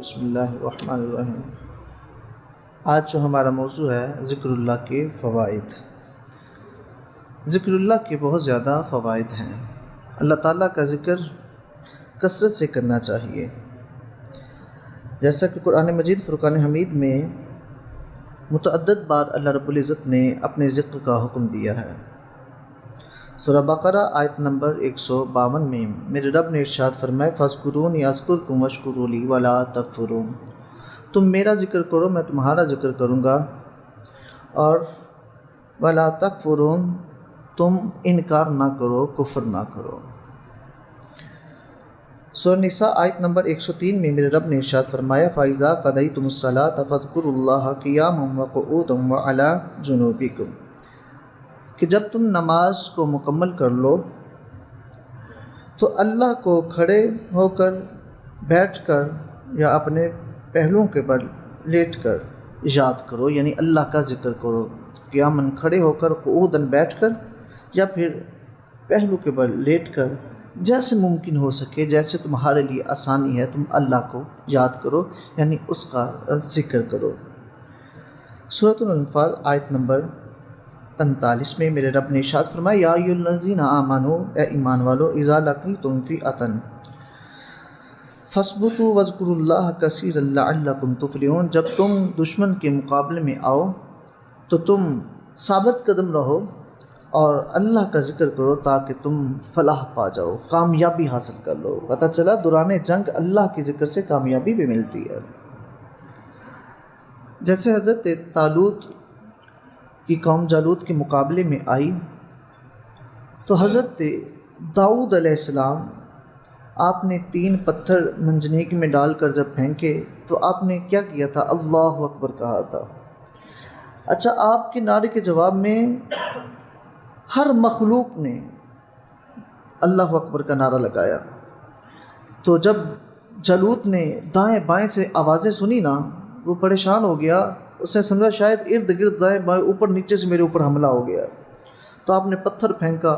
بسم اللہ الرحمن الرحیم۔ آج جو ہمارا موضوع ہے ذکر اللہ کے فوائد۔ ذکر اللہ کے بہت زیادہ فوائد ہیں۔ اللہ تعالیٰ کا ذکر کثرت سے کرنا چاہیے، جیسا کہ قرآن مجید فرقان حمید میں متعدد بار اللہ رب العزت نے اپنے ذکر کا حکم دیا ہے۔ سورہ بقرہ آیت نمبر 152 میں میرے رب نے ارشاد فرمایا فاذکرونی اذکرکم واشکروا لی ولا تکفرون، تم میرا ذکر کرو میں تمہارا ذکر کروں گا، اور ولا تکفرون تم انکار نہ کرو، کفر نہ کرو۔ سورہ نساء آیت نمبر 103 میں میرے رب نے ارشاد فرمایا فَإِذَا قَضَيْتُمُ الصَّلَاةَ فاذکروا اللَّهَ قِيَامًا وَقُعُودًا وَعَلَىٰ جُنُوبِكُمْ، کہ جب تم نماز کو مکمل کر لو تو اللہ کو کھڑے ہو کر، بیٹھ کر یا اپنے پہلوؤں کے بل لیٹ کر یاد کرو، یعنی اللہ کا ذکر کرو، قیاماً کھڑے ہو کر، قعوداً بیٹھ کر، یا پھر پہلو کے بل لیٹ کر، جیسے ممکن ہو سکے، جیسے تمہارے لیے آسانی ہے تم اللہ کو یاد کرو، یعنی اس کا ذکر کرو۔ سورۃ الانفال آیت نمبر 45 میں میرے رب نے ارشاد فرمایا یا ایھا الذین آمنوا، اے ایمان والو، اذا لقیتم فئۃ فاثبتوا واذکروا اللہ کثیرا لعلکم تفلحون، جب تم دشمن کے مقابلے میں آؤ تو تم ثابت قدم رہو اور اللہ کا ذکر کرو تاکہ تم فلاح پا جاؤ، کامیابی حاصل کر لو۔ پتہ چلا دوران جنگ اللہ کے ذکر سے کامیابی بھی ملتی ہے۔ جیسے حضرت طالوت کی قوم جالوت کے مقابلے میں آئی تو حضرت داؤد علیہ السلام آپ نے 3 پتھر منجنیق میں ڈال کر جب پھینکے تو آپ نے کیا کیا تھا؟ اللہ اکبر کہا تھا۔ اچھا، آپ کے نعرے کے جواب میں ہر مخلوق نے اللہ اکبر کا نعرہ لگایا، تو جب جالوت نے دائیں بائیں سے آوازیں سنی نا، وہ پریشان ہو گیا، اس نے سمجھا شاید ارد گرد دائیں بائیں اوپر نیچے سے میرے اوپر حملہ ہو گیا، تو آپ نے پتھر پھینکا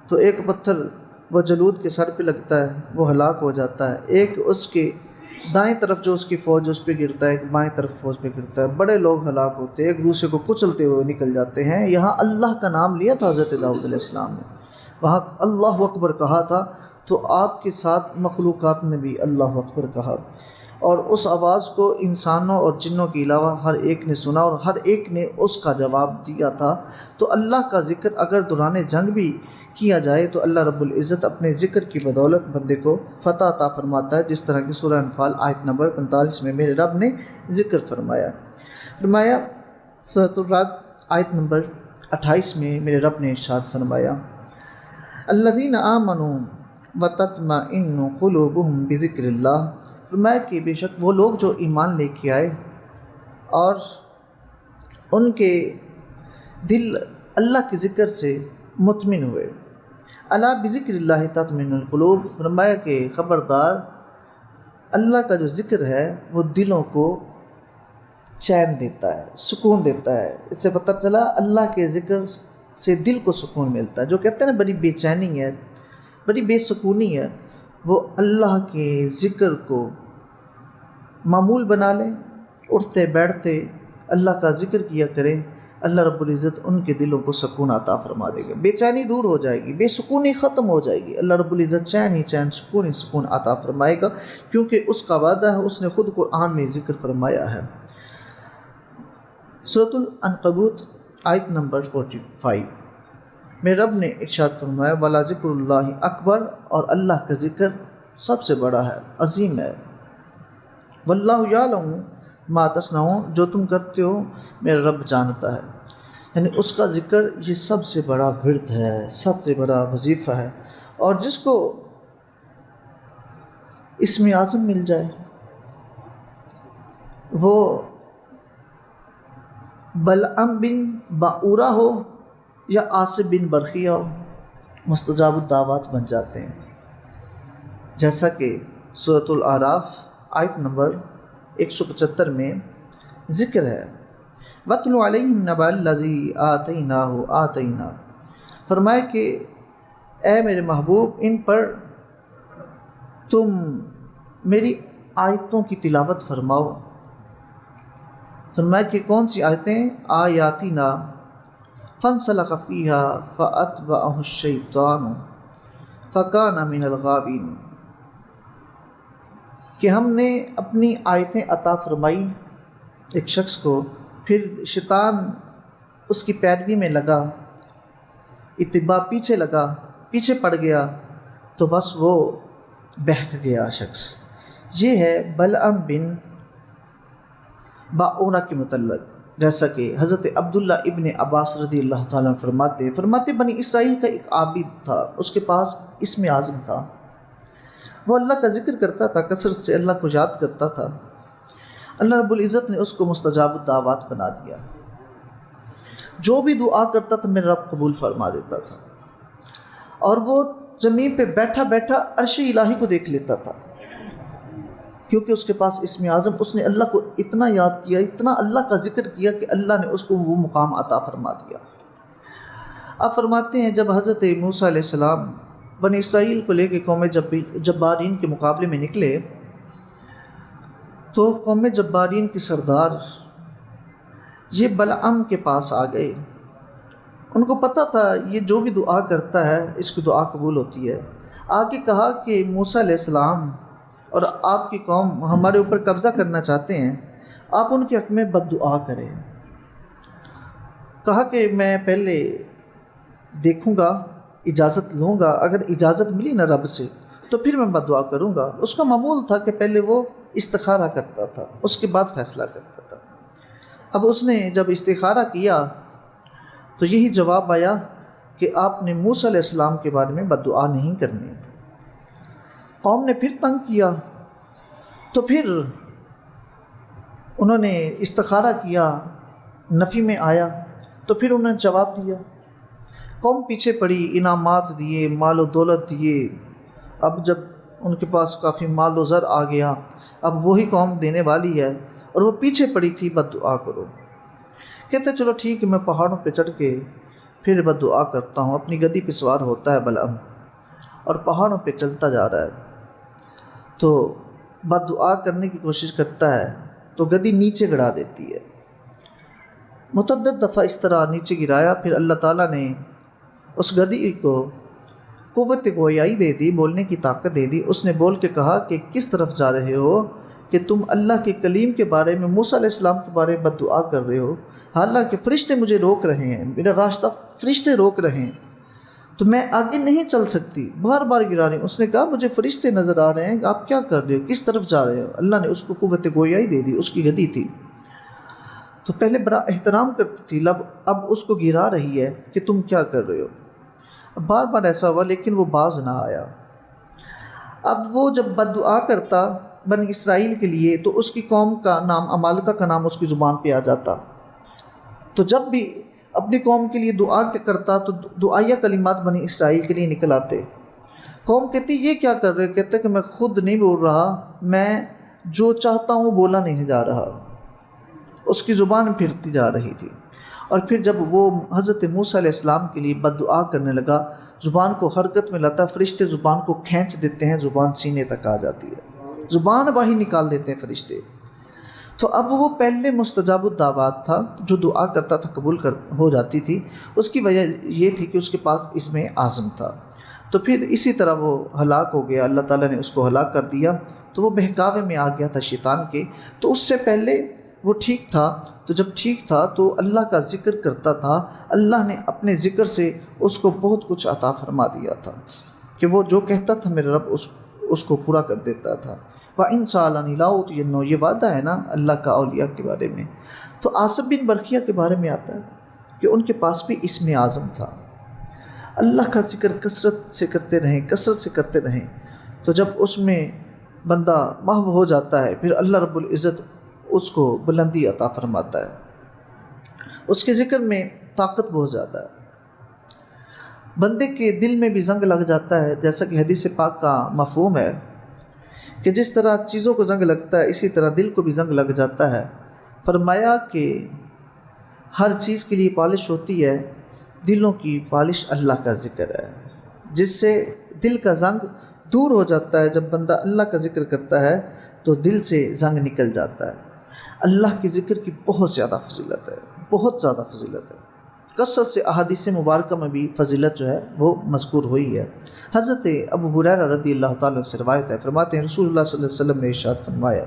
تو ایک پتھر وہ جالوت کے سر پہ لگتا ہے، وہ ہلاک ہو جاتا ہے، ایک اس کے دائیں طرف جو اس کی فوج اس پہ گرتا ہے، ایک بائیں طرف فوج پہ گرتا ہے، بڑے لوگ ہلاک ہوتے ہیں، ایک دوسرے کو کچلتے ہوئے نکل جاتے ہیں۔ یہاں اللہ کا نام لیا تھا حضرت داؤد علیہ السلام نے، وہاں اللہ اکبر کہا تھا، تو آپ کے ساتھ مخلوقات نے بھی اللہ اکبر کہا، اور اس آواز کو انسانوں اور جنوں کے علاوہ ہر ایک نے سنا اور ہر ایک نے اس کا جواب دیا تھا۔ تو اللہ کا ذکر اگر دوران جنگ بھی کیا جائے تو اللہ رب العزت اپنے ذکر کی بدولت بندے کو فتح عطا فرماتا ہے، جس طرح کہ سورہ انفال آیت نمبر 45 میں میرے رب نے ذکر فرمایا۔ سورۃ الرعد آیت نمبر 28 میں میرے رب نے ارشاد فرمایا الذین آمنوا وتطمئن قلوبہم بذکر اللہ، فرمایا کہ بے شک وہ لوگ جو ایمان لے کے آئے اور ان کے دل اللہ کے ذکر سے مطمئن ہوئے۔ الا بذکر اللہ تطمئن القلوب، فرمایا کہ خبردار اللہ کا جو ذکر ہے وہ دلوں کو چین دیتا ہے، سکون دیتا ہے۔ اس سے پتہ چلا اللہ کے ذکر سے دل کو سکون ملتا ہے۔ جو کہتے ہیں نا بڑی بے چینی ہے، بڑی بے سکونی ہے، وہ اللہ کے ذکر کو معمول بنا لیں، اٹھتے بیٹھتے اللہ کا ذکر کیا کریں، اللہ رب العزت ان کے دلوں کو سکون عطا فرما دے گا، بے چینی دور ہو جائے گی، بے سکونی ختم ہو جائے گی، اللہ رب العزت چین ہی چین، سکون ہی سکون عطا فرمائے گا، کیونکہ اس کا وعدہ ہے، اس نے خود قرآن میں ذکر فرمایا ہے۔ سورۃ العنکبوت آیت نمبر 45 میں رب نے ارشاد فرمایا وَلَا ذِكْرُ اللَّهِ اکبر، اور اللہ کا ذکر سب سے بڑا ہے، عظیم ہے۔ وَاللَّهُ يَعْلَمُ مَا تَصْنَعُونَ، جو تم کرتے ہو میرا رب جانتا ہے، یعنی اس کا ذکر یہ سب سے بڑا ورد ہے، سب سے بڑا وظیفہ ہے، اور جس کو اسم اعظم مل جائے، وہ بلعم بن باورہ ہو یا عاصب بن برقیہ ہو، مستجاب الدعوات بن جاتے ہیں، جیسا کہ سورۃ الاعراف آیت نمبر 175 میں ذکر ہے وَاتْلُ عَلَيْهِمْ نَبَأَ الَّذِي آتَيْنَاهُ، فرمائے کہ اے میرے محبوب ان پر تم میری آیتوں کی تلاوت فرماؤ۔ فرمایا کہ کون سی آیتیں؟ آیاتنا فانسلخ فیہا فاتبعہ الشیطان فکان من الغاوین، کہ ہم نے اپنی آیتیں عطا فرمائی ایک شخص کو، پھر شیطان اس کی پیروی میں لگا، اتباع پیچھے لگا، پیچھے پڑ گیا، تو بس وہ بہک گیا شخص۔ یہ ہے بلعم بن باعورہ کے متعلق، جیسا کہ حضرت عبداللہ ابن عباس رضی اللہ تعالیٰ فرماتے بنی اسرائیل کا ایک عابد تھا، اس کے پاس اسم اعظم تھا، وہ اللہ کا ذکر کرتا تھا، کثرت سے اللہ کو یاد کرتا تھا۔ اللہ رب العزت نے اس کو مستجاب الدعوات بنا دیا، جو بھی دعا کرتا تھا میرا رب قبول فرما دیتا تھا، اور وہ زمین پہ بیٹھا بیٹھا عرش الہی کو دیکھ لیتا تھا، کیونکہ اس کے پاس اسم اعظم، اس نے اللہ کو اتنا یاد کیا، اتنا اللہ کا ذکر کیا کہ اللہ نے اس کو وہ مقام عطا فرما دیا۔ اب فرماتے ہیں جب حضرت موسیٰ علیہ السلام بنی اسرائیل کو لے کے قوم جبارین کے مقابلے میں نکلے، تو قوم جبارین کے سردار یہ بلعم کے پاس آ گئے۔ ان کو پتہ تھا یہ جو بھی دعا کرتا ہے اس کی دعا قبول ہوتی ہے۔ آگے کہا کہ موسیٰ علیہ السلام اور آپ کی قوم ہمارے اوپر قبضہ کرنا چاہتے ہیں، آپ ان کے حق میں بد دعا کریں۔ کہا کہ میں پہلے دیکھوں گا، اجازت لوں گا، اگر اجازت ملی نہ رب سے تو پھر میں بد دعا کروں گا۔ اس کا معمول تھا کہ پہلے وہ استخارہ کرتا تھا، اس کے بعد فیصلہ کرتا تھا۔ اب اس نے جب استخارہ کیا تو یہی جواب آیا کہ آپ نے موسیٰ علیہ السلام کے بارے میں بد دعا نہیں کرنی۔ قوم نے پھر تنگ کیا، تو پھر انہوں نے استخارہ کیا، نفی میں آیا، تو پھر انہوں نے جواب دیا۔ قوم پیچھے پڑی، انعامات دیے، مال و دولت دیے۔ اب جب ان کے پاس کافی مال و زر آ گیا، اب وہی قوم دینے والی ہے، اور وہ پیچھے پڑی تھی بد دعا کرو۔ کہتے چلو ٹھیک ہے، میں پہاڑوں پہ چڑھ کے پھر بد دعا کرتا ہوں۔ اپنی گدی پہ سوار ہوتا ہے بلعم اور پہاڑوں پہ چلتا جا رہا ہے، تو بد دعا کرنے کی کوشش کرتا ہے تو گدی نیچے گڑا دیتی ہے۔ متعدد دفعہ اس طرح نیچے گرایا، پھر اللہ تعالیٰ نے اس گدی کو قوت گویائی دے دی، بولنے کی طاقت دے دی۔ اس نے بول کے کہا کہ کس طرف جا رہے ہو کہ تم اللہ کے کلیم کے بارے میں، موسیٰ علیہ السلام کے بارے میں بد دعا کر رہے ہو، حالانکہ فرشتے مجھے روک رہے ہیں، میرا راستہ فرشتے روک رہے ہیں، تو میں آگے نہیں چل سکتی، بار بار گرا رہی ہوں۔ اس نے کہا مجھے فرشتے نظر آ رہے ہیں، آپ کیا کر رہے ہو، کس طرف جا رہے ہو؟ اللہ نے اس کو قوت گویائی دے دی، اس کی گدی تھی تو پہلے بڑا احترام کرتی تھی، اب اس کو گرا رہی ہے کہ تم کیا کر رہے ہو۔ بار بار ایسا ہوا لیکن وہ باز نہ آیا۔ اب وہ جب بد دعا کرتا بنی اسرائیل کے لیے تو اس کی قوم کا نام، عمالقہ کا نام اس کی زبان پہ آ جاتا، تو جب بھی اپنی قوم کے لیے دعا کرتا تو دعائیہ کلمات بنی اسرائیل کے لیے نکل آتے۔ قوم کہتی یہ کیا کر رہے؟ کہتے کہ میں خود نہیں بول رہا، میں جو چاہتا ہوں بولا نہیں جا رہا، اس کی زبان پھرتی جا رہی تھی۔ اور پھر جب وہ حضرت موسیٰ علیہ السلام کے لیے بد دعا کرنے لگا، زبان کو حرکت میں لاتا، فرشتے زبان کو کھینچ دیتے ہیں، زبان سینے تک آ جاتی ہے، زبان باہر نکال دیتے ہیں فرشتے۔ تو اب وہ پہلے مستجاب الدعوات تھا، جو دعا کرتا تھا قبول ہو جاتی تھی، اس کی وجہ یہ تھی کہ اس کے پاس اسم اعظم تھا۔ تو پھر اسی طرح وہ ہلاک ہو گیا، اللہ تعالیٰ نے اس کو ہلاک کر دیا، تو وہ بہکاوے میں آ گیا تھا شیطان کے۔ تو اس سے پہلے وہ ٹھیک تھا، تو جب ٹھیک تھا تو اللہ کا ذکر کرتا تھا، اللہ نے اپنے ذکر سے اس کو بہت کچھ عطا فرما دیا تھا کہ وہ جو کہتا تھا میرا رب اس کو پورا کر دیتا تھا۔ وَإِن سَأَلَنِي لَأُعْطِيَنَّهُ، یہ وعدہ ہے نا اللہ کا اولیاء کے بارے میں۔ تو عاصم بن برقیہ کے بارے میں آتا ہے کہ ان کے پاس بھی اسم اعظم تھا، اللہ کا ذکر کثرت سے کرتے رہیں، کثرت سے کرتے رہیں، تو جب اس میں بندہ محو ہو جاتا ہے پھر اللہ رب العزت اس کو بلندی عطا فرماتا ہے، اس کے ذکر میں طاقت بہت زیادہ ہے، بندے کے دل میں بھی زنگ لگ جاتا ہے، جیسا کہ حدیث پاک کا مفہوم ہے کہ جس طرح چیزوں کو زنگ لگتا ہے اسی طرح دل کو بھی زنگ لگ جاتا ہے۔ فرمایا کہ ہر چیز کے لیے پالش ہوتی ہے، دلوں کی پالش اللہ کا ذکر ہے، جس سے دل کا زنگ دور ہو جاتا ہے. جب بندہ اللہ کا ذکر کرتا ہے تو دل سے زنگ نکل جاتا ہے. اللہ کے ذکر کی بہت زیادہ فضیلت ہے، بہت زیادہ فضیلت ہے. کثرت سے احادیث مبارکہ میں بھی فضیلت جو ہے وہ مذکور ہوئی ہے. حضرت ابو ہریرہ رضی اللہ تعالیٰ سے روایت ہے، فرماتے ہیں رسول اللہ صلی اللہ علیہ وسلم نے ارشاد فرمایا،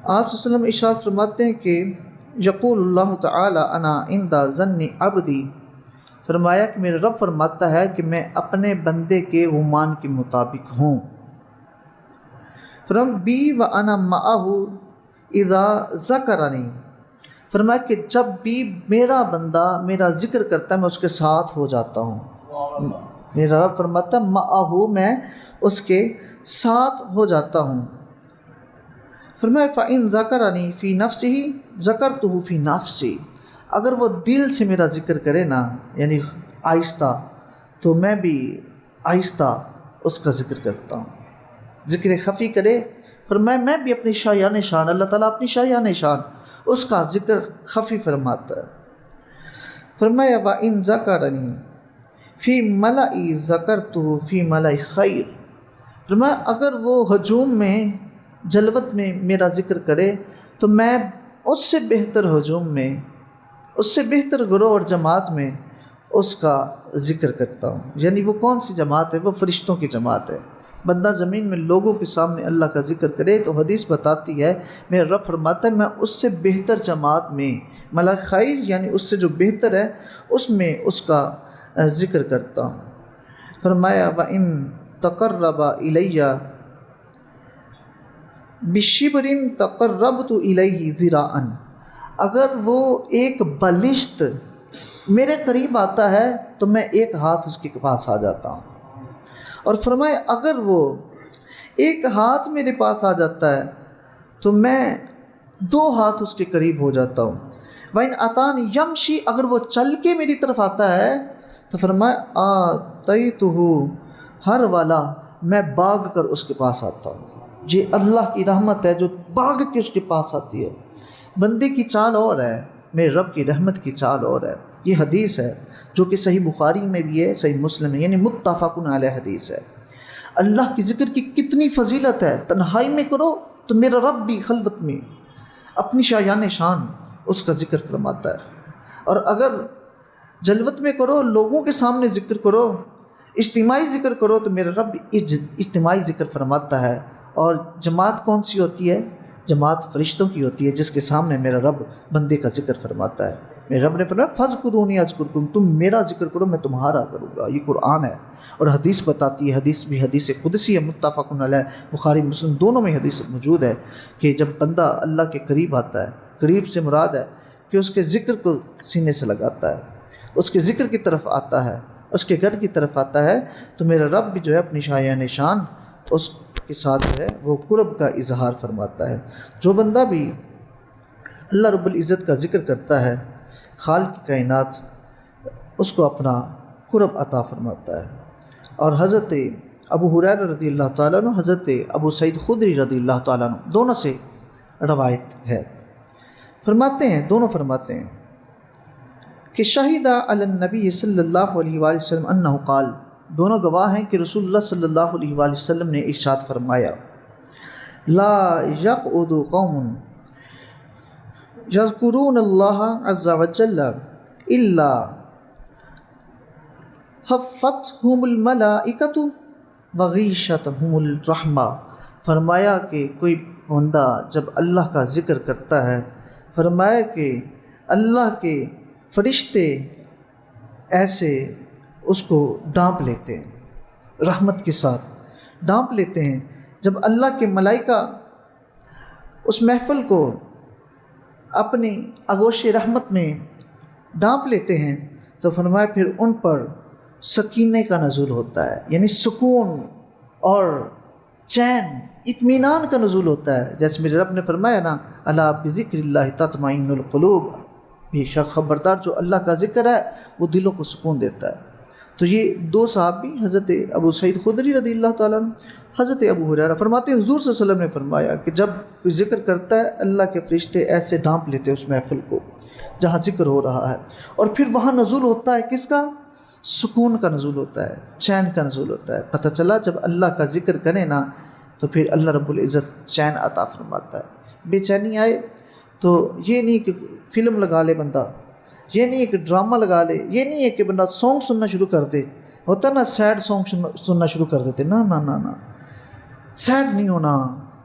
آپ صلی اللہ علیہ وسلم ارشاد فرماتے ہیں کہ یقول اللہ تعالی انا عند ظن عبدی، فرمایا کہ میرا رب فرماتا ہے کہ میں اپنے بندے کے گمان کے مطابق ہوں. فرم بی و انا معہ اذا ذکرنی، فرمایا کہ جب بھی میرا بندہ میرا ذکر کرتا ہے میں اس کے ساتھ ہو جاتا ہوں. میرا رب فرماتا ہے معہ، میں اس کے ساتھ ہو جاتا ہوں. فرمایا فَإِن ذَكَرَنِي فِي نَفْسِهِ ذَكَرْتُهُ فِي نَفْسِي، اگر وہ دل سے میرا ذکر کرے نا، یعنی آہستہ، تو میں بھی آہستہ اس کا ذکر کرتا ہوں. ذکر خفی کرے، فرمایا میں بھی اپنی شایان شان، اللہ تعالیٰ اپنی شایان شان اس کا ذکر خفی فرماتا ہے. فرمایا وَإِن ذَكَرَنِي فِي مَلَئِ ذَكَرْتُهُ فِي مَلَئِ خَيْرٍ، فرمایا اگر وہ ہجوم میں، جلوت میں میرا ذکر کرے تو میں اس سے بہتر ہجوم میں، اس سے بہتر گروہ اور جماعت میں اس کا ذکر کرتا ہوں. یعنی وہ کون سی جماعت ہے؟ وہ فرشتوں کی جماعت ہے. بندہ زمین میں لوگوں کے سامنے اللہ کا ذکر کرے تو حدیث بتاتی ہے، میرا رب فرماتا ہے میں اس سے بہتر جماعت میں، ملائک خیر یعنی اس سے جو بہتر ہے اس میں اس کا ذکر کرتا ہوں. فرمایا وَإِن تَقَرَّبَ إِلَيَّ بِشِبْرٍ تَقَرَّبْتُ إِلَيْهِ ذِرَاعًا، اگر وہ ایک بالشت میرے قریب آتا ہے تو میں ایک ہاتھ اس کے پاس آ جاتا ہوں. اور فرمایا اگر وہ ایک ہاتھ میرے پاس آ جاتا ہے تو میں 2 ہاتھ اس کے قریب ہو جاتا ہوں. وَإِنْ أَتَانِ يَمْشِي، اگر وہ چل کے میری طرف آتا ہے تو فرمایا آتَيْتُهُ ہر والا، میں بھاگ کر اس کے پاس آتا ہوں. یہ اللہ کی رحمت ہے جو بھاگ کے اس کے پاس آتی ہے. بندے کی چال اور ہے، میرے رب کی رحمت کی چال اور ہے. یہ حدیث ہے جو کہ صحیح بخاری میں بھی ہے، صحیح مسلم ہے، یعنی متفق علیہ حدیث ہے. اللہ کی ذکر کی کتنی فضیلت ہے. تنہائی میں کرو تو میرا رب بھی خلوت میں اپنی شایان شان اس کا ذکر فرماتا ہے، اور اگر جلوت میں کرو، لوگوں کے سامنے ذکر کرو، اجتماعی ذکر کرو تو میرا رب اجتماعی ذکر فرماتا ہے. اور جماعت کون سی ہوتی ہے؟ جماعت فرشتوں کی ہوتی ہے جس کے سامنے میرا رب بندے کا ذکر فرماتا ہے. میرے رب نے فرمایا فَاذْكُرُونِي أَذْكُرْكُمْ، تم میرا ذکر کرو میں تمہارا کروں گا. یہ قرآن ہے اور حدیث بتاتی ہے. حدیث بھی حدیث قدسی ہے، متفق علیہ، بخاری مسلم دونوں میں حدیث موجود ہے کہ جب بندہ اللہ کے قریب آتا ہے، قریب سے مراد ہے کہ اس کے ذکر کو سینے سے لگاتا ہے، اس کے ذکر کی طرف آتا ہے، اس کے گھر کی طرف آتا ہے، تو میرا رب بھی جو ہے اپنی شایان شان اس کے ساتھ جو ہے وہ قرب کا اظہار فرماتا ہے. جو بندہ بھی اللہ رب العزت کا ذکر کرتا ہے، خالق کائنات اس کو اپنا قرب عطا فرماتا ہے. اور حضرت ابو ہریرہ رضی اللہ تعالیٰ عنہ، حضرت ابو سعید خدری رضی اللہ تعالیٰ عنہ، دونوں سے روایت ہے. فرماتے ہیں، دونوں فرماتے ہیں کہ شہیدہ علی النبی صلی اللہ علیہ وآلہ وسلم انہ قال، دونوں گواہ ہیں کہ رسول اللہ صلی اللہ علیہ وآلہ وسلم نے ارشاد فرمایا، لا یقعد قوم یذکرون اللہ عز وجل الا حفتہم الملائکۃ وغیشتہم الرحمہ. فرمایا کہ کوئی بندہ جب اللہ کا ذکر کرتا ہے، فرمایا کہ اللہ کے فرشتے ایسے اس کو ڈانپ لیتے ہیں، رحمت کے ساتھ ڈانپ لیتے ہیں. جب اللہ کے ملائکہ اس محفل کو اپنی آغوش رحمت میں ڈانپ لیتے ہیں تو فرمایا پھر ان پر سکینے کا نزول ہوتا ہے، یعنی سکون اور چین، اطمینان کا نزول ہوتا ہے. جیسے میرے رب نے فرمایا نا، الا بذکر اللہ تطمئن القلوب، بے شک خبردار جو اللہ کا ذکر ہے وہ دلوں کو سکون دیتا ہے. تو یہ 2 صحابی، حضرت ابو سعید خدری رضی اللہ تعالیٰ عنہ، حضرت ابو ہریرہ، فرماتے ہیں حضور صلی اللہ علیہ وسلم نے فرمایا کہ جب کوئی ذکر کرتا ہے اللہ کے فرشتے ایسے ڈانپ لیتے ہیں اس محفل کو جہاں ذکر ہو رہا ہے، اور پھر وہاں نزول ہوتا ہے کس کا؟ سکون کا نزول ہوتا ہے، چین کا نزول ہوتا ہے۔ پتہ چلا جب اللہ کا ذکر کریں نا تو پھر اللہ رب العزت چین عطا فرماتا ہے۔ بے چینی آئے تو یہ نہیں کہ فلم لگا لے بندہ، یہ نہیں ہے کہ ڈرامہ لگا لے، یہ نہیں ہے کہ بندہ سانگ سننا شروع کر دے، ہوتا نا سیڈ سانگ سننا شروع کر دیتے، نہ نہ نہ نہ، سیڈ نہیں ہونا،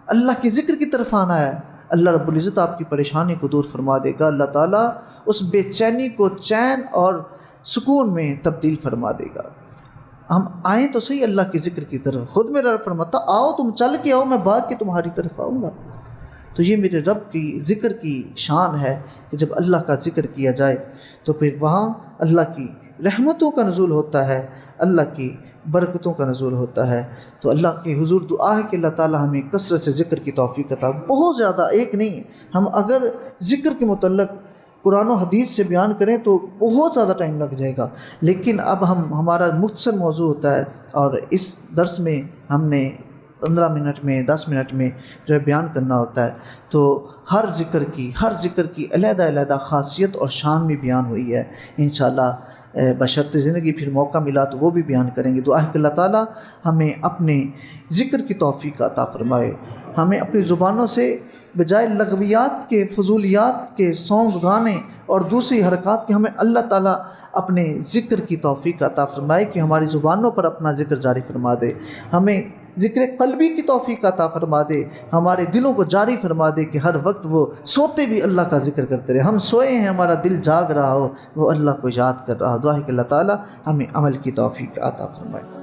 اللہ کے ذکر کی طرف آنا ہے۔ اللہ رب العزت آپ کی پریشانی کو دور فرما دے گا، اللہ تعالیٰ اس بے چینی کو چین اور سکون میں تبدیل فرما دے گا۔ ہم آئیں تو صحیح اللہ کے ذکر کی طرف، خود میرا رب فرماتا آؤ تم چل کے آؤ، میں بھاگ کے تمہاری طرف آؤں گا۔ تو یہ میرے رب کی ذکر کی شان ہے کہ جب اللہ کا ذکر کیا جائے تو پھر وہاں اللہ کی رحمتوں کا نزول ہوتا ہے، اللہ کی برکتوں کا نزول ہوتا ہے۔ تو اللہ کے حضور دعا ہے کہ اللہ تعالی ہمیں کثرت سے ذکر کی توفیق عطا، بہت زیادہ ایک نہیں، ہم اگر ذکر کے متعلق قرآن و حدیث سے بیان کریں تو بہت زیادہ ٹائم لگ جائے گا، لیکن اب ہمارا مختصر موضوع ہوتا ہے اور اس درس میں ہم نے 15 منٹ میں 10 منٹ میں جو ہے بیان کرنا ہوتا ہے، تو ہر ذکر کی علیحدہ علیحدہ خاصیت اور شان بھی بیان ہوئی ہے۔ انشاءاللہ بشرط زندگی پھر موقع ملا تو وہ بھی بیان کریں گے۔ دعا ہے کہ اللہ تعالیٰ ہمیں اپنے ذکر کی توفیق عطا فرمائے، ہمیں اپنی زبانوں سے بجائے لغویات کے، فضولیات کے، سونگ گانے اور دوسری حرکات کے، ہمیں اللہ تعالیٰ اپنے ذکر کی توفیق عطا فرمائے کہ ہماری زبانوں پر اپنا ذکر جاری فرما دے، ہمیں ذکر قلبی کی توفیق عطا فرما دے، ہمارے دلوں کو جاری فرما دے کہ ہر وقت وہ سوتے بھی اللہ کا ذکر کرتے رہے، ہم سوئے ہیں ہمارا دل جاگ رہا ہو، وہ اللہ کو یاد کر رہا ہو۔ دعا ہے کہ اللہ تعالیٰ ہمیں عمل کی توفیق عطا فرمائے۔